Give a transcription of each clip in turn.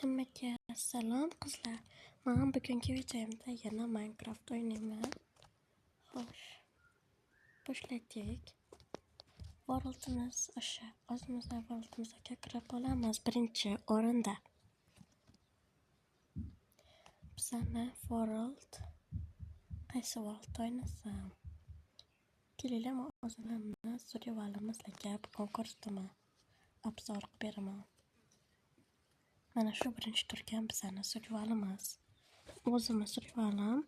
Hammaga salom qizlar. Men bugungi videomda yana Minecraft o'ynayman. Xo'sh, boshladik. Worldimiz o'sha o'zimizning worldimizga kirib olamiz birinchi o'rinda. Bizani world qaysi world o'ynasam? Kelinglar, o'zimni survivalimizga bugun ko'rsataman. Obzor qilib beraman. Mana shu birinchi turgan bizani survivalimiz. O'zimiz survivalim.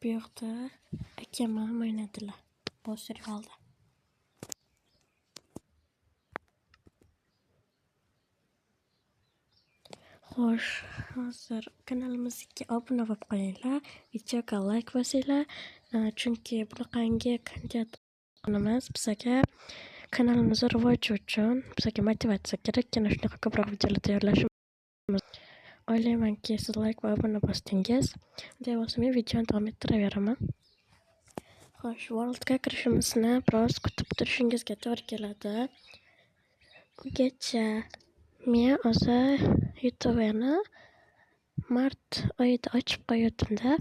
Bu yoqda akam o'ynadilar bu survivalda. Xo'sh, hozir kanalimizga obuna bo'lib qo'yinglar, videoga like bosinglar, chunki bunaqangi kontent qilamiz. Bizga kanalimiz rivoji uchun bizga motivatsiya kerak, yana shunaqa ko'proq videolar tayyorlashimiz. O'ylaymanki, siz like va obuna bosdingiz. Bunday bo'lsa, men videoni davom ettiraveraman. Xo'sh, worldga kirishimizni biroz kutib turishingizga to'g'ri keladi. Ungacha men o'zi YouTube'ni mart oyida ochib qo'ygandim-da.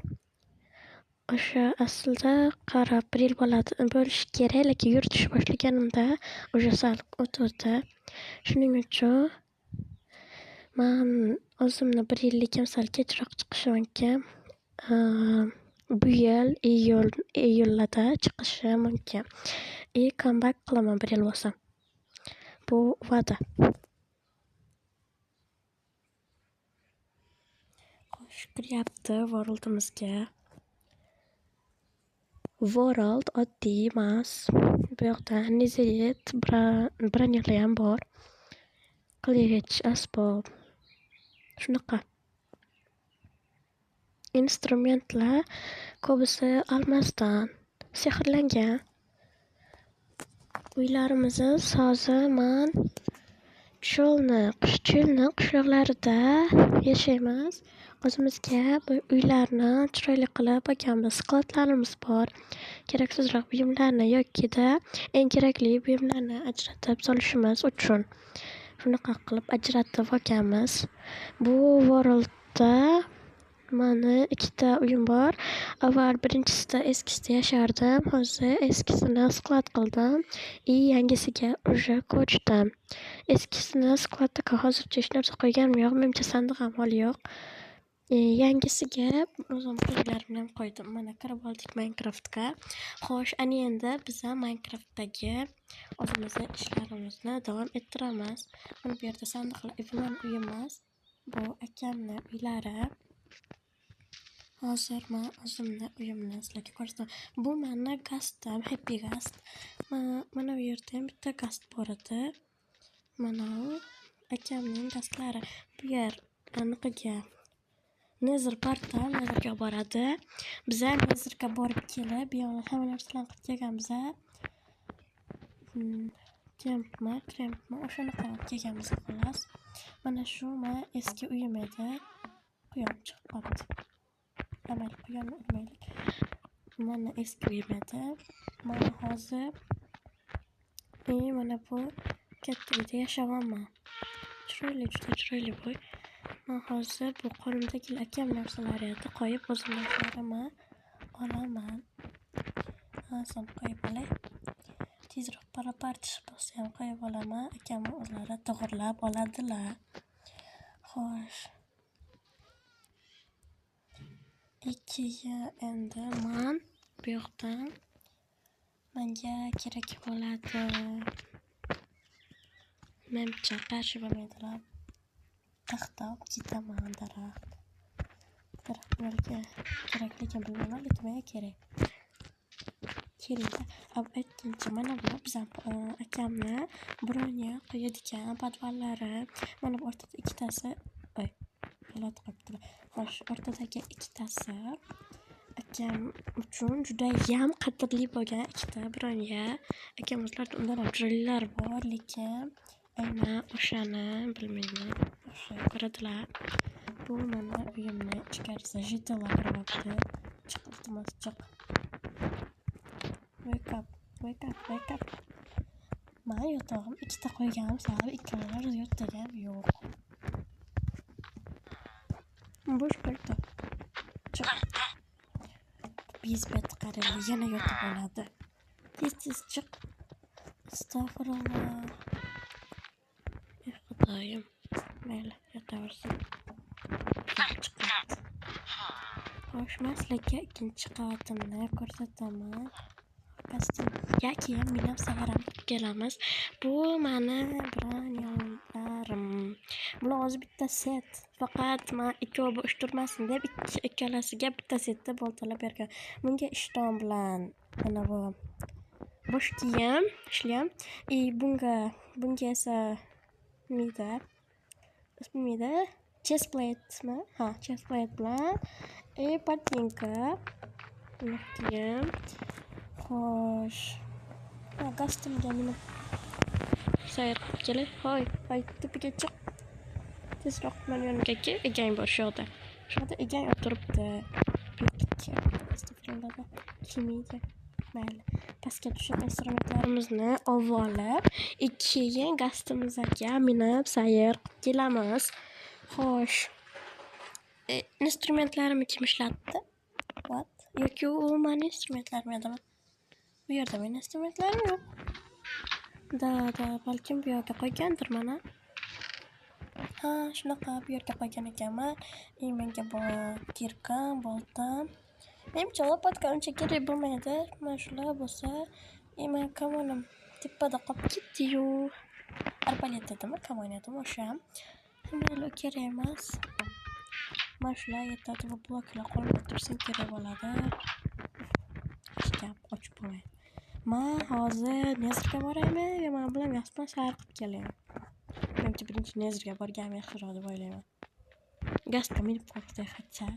O'sha aslida qarab bir yil bo'lishi kerak, lekin yuritish boshlaganimda o'sha sal o'tdi. Shuning uchun men o'zimni bir yilligim sal kechroq chiqishi mumkin. Bu yil iyulda chiqishi mumkin. Comeback qilaman bir yil bo'lsa. Bu va'da. Xo'sh, kiryapti worldimizga. World oddiy emas. Bu yoqda Netherite bronyalar ham bor. Qilich, asbob. Shunaqa. Instrumentlar ko'bisi almasdan sehrlangan. Uylarimizni sozi men cho'lni qishloqlarida yashaymiz. O'zimizga bu uylarni chiroyli qilib olganmiz. Skladlarimiz bor. Keraksizroq buyumlarni yokida eng kerakli buyumlarni ajratib solishimiz uchun shunaqa qilib ajratib olganmiz. Bu worldda mani ikkita uyim bor. Avval birinchisida eskisida yashardim. Hozir eskisini sklad qildim. Yangisiga уже ko'chdim. Eskisini skladga hozircha hech narsa qo'yganim yo'q. Menimcha sandiq ham holi yo'q. Yangisiga o'zim qo'shnilarim bilan qo'ydim. Mana kirib oldik Minecraftga. Xo'sh, ana endi biz Minecraftdagi o'zimizning ishlarimizni davom ettiramiz. Mana bu yerda sandiqlar uyimiz. Bu akamning uylari. Hozir men o'zimning uyimni sizlarga ko'rsataman. Bu meni gastim, Happy Gast. Mana bu yerda ham bitta gast bor edi. Mana akamning gastlari. Bu yer aniqiga Nether portal, Netherga boradi. Biz Netherga borib kelib, bu yerda hamma narsalarni qilib kelganmiz. Kempmi, o'shanaqa kelganmiz xolos. Mana shu men eski uyim edi. Quyam chiqib qoldi. Amal quyamni urmaylik. Mana eski uyim edi. Mana hozir mana bu katta uyda yashayapman. Juda chiroyli bu. Men hozir bu qo'limdagi akam narsalarni qo'yib o'zim narsalarimni olaman. Hozir qo'yib olay. Tezroq partish bo'lsa ham qo'yib olaman. Akam o'zlari to'g'irlab oladilar. Xo'sh. Endi men bu yoqdan menga kerak bo'ladi. Menimcha qarshi bo'lmaydilar. Taxta olib ketaman, daraxtlarga kerakligini bilmayman, lekin menga kerak. Kelinglar, aytgancha mana bu bizam akamni bronya qo'yadigan podvallari. Mana bu o'rtada ikkitasi, g'alati qilibdilar. Xo'sh, o'rtadagi ikkitasi akam uchun juda ham qadrli bo'lgan ikkita bronya. Akam o'zlarida undan ham chiroylilar bor, lekin aynan o'shani bilmayman. O'sha ko'radilar. Bu mana uyimni ichkarisi jitolar kiribdi. Chiqiltimiz chiq. Wake up. Men yotog'im ikkita qo'yganim sabab ikkalamiz yotgan yo'q. Bo'sh qo'ydi. Chiq. Bezbet qarang, yana yotib oladi. Tez chiq. Astag'firulloh. Xudoyim. Mayli, yotaversin. Xo'sh, men sizlarga ikkinchi qavatimni ko'rsataman. Keyin minib safarga kelamiz. Bu meni bronyollarim. Bular hozir bitta set. Faqat men ikkovi bo'sh turmasin deb ikkalasiga bitta setda boltalab bergan. Bunga ishton bilan mana bu bo'sh kiyim ishlayam. Bunga esa mida chest platemi? Ha, chest plate bilan botinka. Kiyim. Xo'sh. Kostyumga minib sayr qilib kelay. Hoy, tepaga chiq. Tezroq men yoniga kel. Egang bor shu yoqda. Shu yoqda egang o'tiribdi. Kimiydi? Mayli. Pastga tushib instrumentlarimizni olib, keyin gastimizga minib sayr qilib kelamiz. Xo'sh. Instrumentlarimni kim ishlatdi? What? Yoki u meni instrumentlarim edimi? Bu yerda men instrumentlarim yo'q. Balkim bu yerga qo'ygandir mana. Ha, shunaqa bu yerga qo'ygan ekanman. Menga bu tirkam, boltam. Menimcha lopatka uncha kerak bo'lmaydi. Mana shular bo'lsa, men kamonim tepada qolib ketdi-yu. Arbalet edimi, kamon edimi o'sha. Mayli, kerak emas. Mana shular yetadi, bu bloklar qolmay tursin kerak bo'ladi. Gap ochib qo'yay. Men hozir Nezrga boraymi yo men bilan Gaspar sayr qilib kelaymi? Menimcha birinchi Nezrga borganim yaxshiroq deb o'ylayman. Gasga minib qo'ydi hatcha.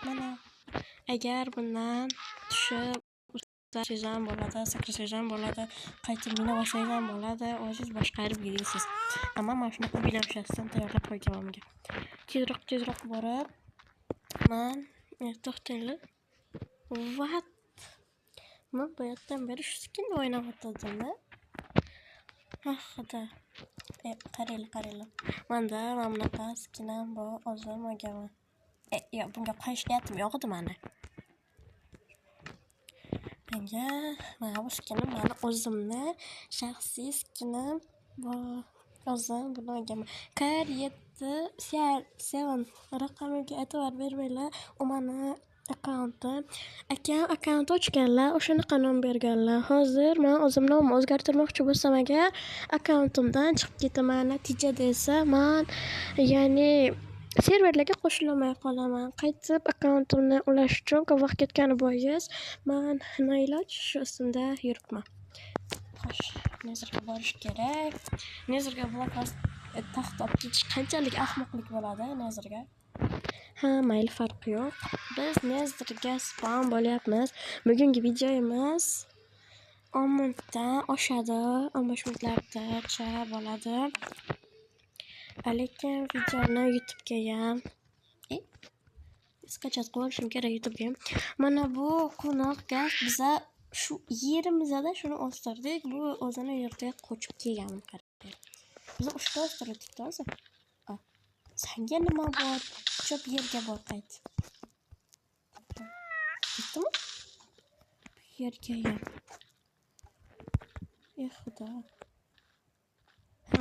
Mana agar bundan tushib sezam bo'ladi, sakrasam bo'ladi, qaytib minib olsangiz ham bo'ladi, o'zingiz boshqarib yurasiz. Ammo men shunaqa bilamshasidan tayyorlab qo'yganman bunga. Tezroq borib, men to'xtanglar. What? Men bu yerdan beri shu skinni o'ynayotgandim-da. Xudo. Qaranglar. Menda mana bunaqa skinam bor, o'zim olganman. Yo'q, bunga qo'yish niyatim yo'q edi meni. Menga mana bu skinim meni o'zimni shaxsiy skinim bor. O'zim buni olganman. Kar 7 raqamiga e'tibor bermanglar. U meni akkauntim. Akam akkaunt ochganlar, o'shanaqa nom berganlar. Hozir men o'zim nomni o'zgartirmoqchi bo'lsam agar akkauntimdan chiqib ketaman. Natijada esa men ya'ni serverlarga qo'shilmay qolaman. Qaytib akkauntimni ulash uchun ko'p vaqt ketgani bois men noiloj shu usulda yuribman. Xo'sh, Nezrga borish kerak. Nezrga bloklar taxt olib ketish qanchalik ahmoqlik bo'ladi Nezrga? Ha, mayli, farqi yo'q. Biz Nezrga spam bo'lyapmiz. Bugungi videomiz 10 minutdan oshadi. 15 minutlargacha bo'ladi. Lekin videoni YouTube'ga ham skachat qilishim kerak YouTube'ga. Mana bu qo'noqga biza shu yerimizda shuni o'stirdik. Bu o'zini yerga qo'chib kelgan qarang. Biz o'shda o'stirdik hozir. Senga nima bor? Chop yerga bor qayt. Ketdimi? Yerga ham. Xudo.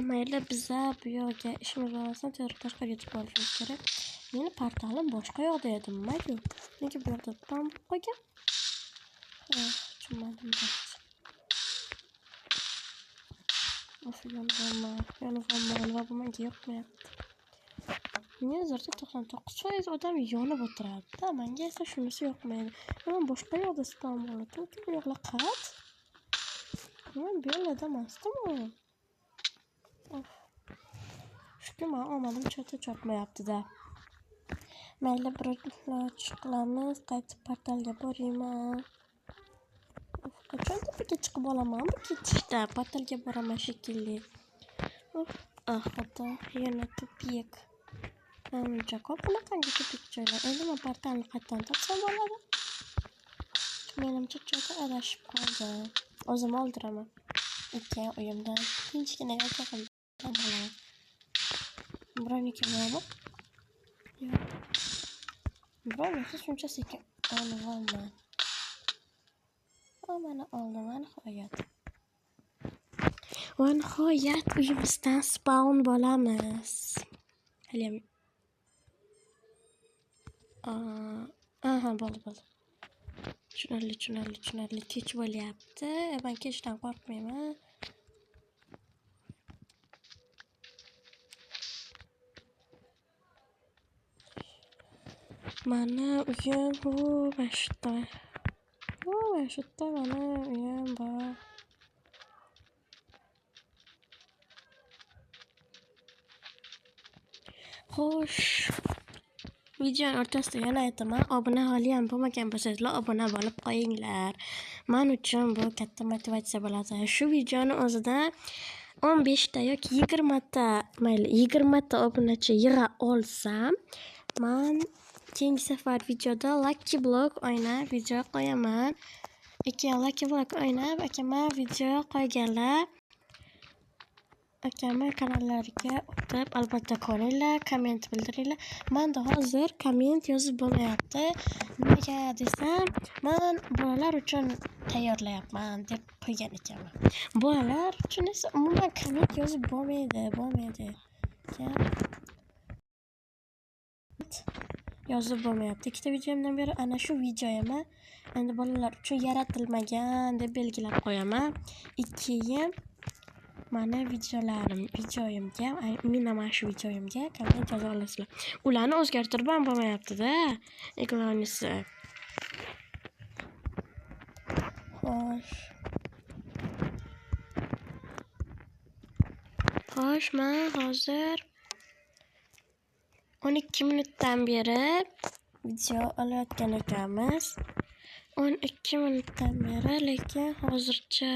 Mayli, biza bu yoqqa ishimiz bo'lmasa tashqariga chiqib olishimiz kerak. Meni portalim boshqa yoqda edimi-ku? Nega bu yerda pam qo'ygan? Tushunmadim. Yonib menga yoqmayapti. Nezrda 99% odam yonib o'tiradi-da, menga esa shunisi yoqmaydi. Men boshqa yoqda spam bo'ladi. Bu yoqlar qat. Men bu yerda emasdim. Shuki men omadim chopmayapti-da. Mayli, bir chiqamiz, qaytib portalga borayman. Qachon tepaga chiqib olaman bu ketishda? Portalga boraman shekilli. Xudo, yana tupik. Menimcha ko'p bunaqangi tupik joylar. Endi men portalni qayerdan topsam bo'ladi? Menimcha joyda adashib qoldim. O'zim oldiraman. Ikki uyimdan tinchgina yashagim. birovniki bormi? Yo'q. Birovniki shuncha sekin olib olman. Mana oldim, nihoyat uyimizdan spawn bo'lamiz. Haliyam. Bo'ldi. Tushunarli. Kech bo'lyapti. Men kechdan qo'rqmayman. Mana uyim, mana shu yerda mana uyim bor. Xo'sh. Videoning o'rtasida yana aytaman, obuna hali ham bo'lmagan bo'lsangizlar, obuna bo'lib qo'yinglar. Men uchun bu katta motivatsiya bo'ladi. Shu videoning o'zida 15 ta yoki 20 ta, mayli 20 ta obunachi yig'a olsam, men keyingi safar videoda Lucky Block o'ynab video qo'yaman. Lucky Block o'ynab, men video qo'yganlar akamni kanallariga o'tib, albatta ko'ringlar, komment bildiringlar. Menda hozir komment yozib bo'lmayapti. Nimaga desam, men bolalar uchun tayyorlayapman deb qo'ygan ekanman. Bolalar uchun esa umuman komment yozib bo'lmaydi. Yozib bo'lmayapti. Ikkita videomdan beri ana shu videoyimni endi bolalar uchun yaratilmagan deb belgilab qo'yaman. Keyin mana videoyimga, mana shu videoyimga komment yoza olasizlar. Ularni o'zgartirib ham bo'lmayapti-da, ekranisi. Xo'sh, men hozir 12 minutdan beri video olayotgan ekanmiz. 12 minutdan beri, lekin hozircha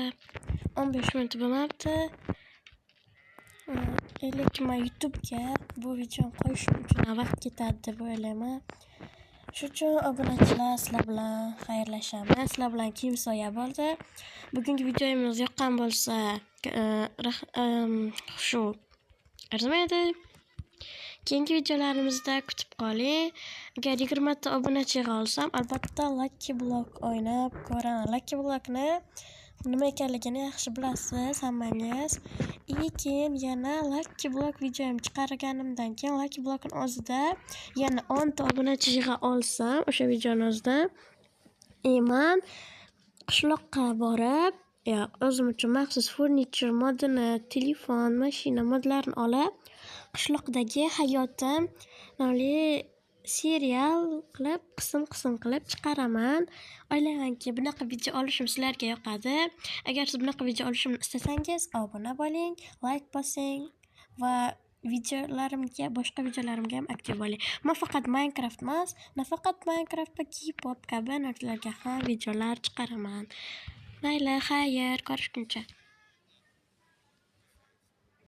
15 minut bo'lmabdi. Lekin men YouTube'ga bu videoni qo'yishim uchun vaqt ketadi deb o'ylayman. Shuning uchun obunachilar, sizlar bilan xayrlashamiz. Sizlar bilan kiyim soya bo'ldi. Bugungi videomiz yoqqan bo'lsa, shu arzimaydi. Keyingi videolarimizda kutib qoling. Agar 20 ta obunachi yig'a olsam, albatta Lucky Block o'ynab ko'raman. Lucky Blockni nima ekanligini yaxshi bilasiz hammangiz. Keyin yana Lucky Block videom chiqarganimdan keyin Lucky Blockning o'zida yana 10 ta obunachi yig'a olsam, o'sha videoning o'zida men qishloqqa borib, o'zim uchun maxsus furniture modini, telefon, mashina modlarini olib, qishloqdagi hayotim nomli serial qilib, qism qilib chiqaraman. O'ylaymanki, bunaqa video olishim sizlarga yoqadi. Agar siz bunaqa video olishimni istasangiz, obuna bo'ling, like bosing va boshqa videolarimga ham aktiv bo'ling. Men faqat Minecraft emas, nafaqat Minecraft va K-pop kabi narsalarga ham videolar chiqaraman. Mayli, xayr, ko'rishguncha.